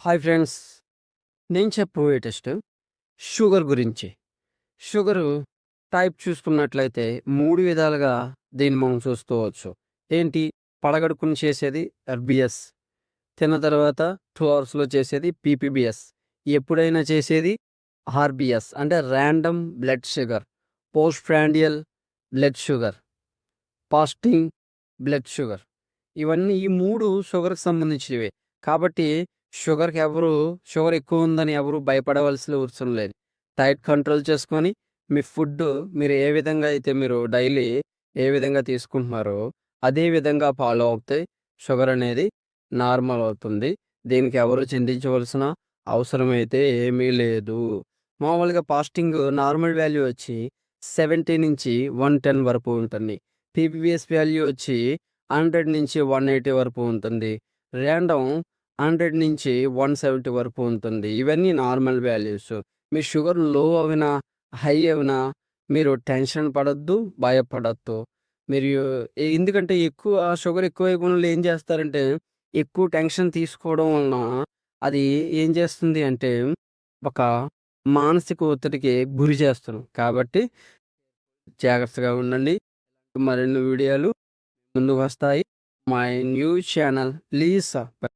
Hi friends. నేను చెప్పబోయే test sugar గురించి. షుగరు టైప్ చూసుకున్నట్లయితే 3 విధాలుగా దీన్ని మనం చూసుకోవచ్చు. ఏంటి? పడగడుపున చేసేది ఆర్‌బీఎస్, తిన్న తర్వాత 2 అవర్స్‌లో చేసేది పీపీబీఎస్, ఎప్పుడైనా చేసేది ఆర్‌బీఎస్ అంటే random blood sugar, post prandial blood sugar, fasting blood sugar. ఇవన్నీ ఈ 3 షుగర్‌కి సంబంధించినవే. కాబట్టి షుగర్ ఎక్కువ ఉందని ఎవరు భయపడవలసిన అవసరం లేదు. డైట్ కంట్రోల్ చేసుకొని మీ ఫుడ్డు మీరు ఏ విధంగా అయితే మీరు డైలీ ఏ విధంగా తీసుకుంటున్నారో అదే విధంగా ఫాలో అవుతే షుగర్ అనేది నార్మల్ అవుతుంది. దీనికి ఎవరు చింతించవలసిన అవసరమైతే ఏమీ లేదు. మామూలుగా ఫాస్టింగ్ నార్మల్ వాల్యూ వచ్చి 70 నుంచి 110 వరకు ఉంటుంది. పీపీఎస్ వాల్యూ వచ్చి 100 నుంచి 180 వరకు ఉంటుంది. ర్యాండమ్ 100 నుంచి 170 వరకు ఉంటుంది. ఇవన్నీ నార్మల్ వాల్యూస్. మీ షుగర్ లో అవినా, హై అవినా మీరు టెన్షన్ పడొద్దు, భయపడొద్దు. మీరు ఎందుకంటే షుగర్ ఎక్కువైపోయినోళ్ళు ఏం చేస్తారంటే, ఎక్కువ టెన్షన్ తీసుకోవడం వలన అది ఏం చేస్తుంది అంటే, ఒక మానసిక ఒత్తిడికి గురి చేస్తుంది. కాబట్టి జాగ్రత్తగా ఉండండి. మరిన్ని వీడియోలు ముందుకు వస్తాయి. My news channel please subscribe.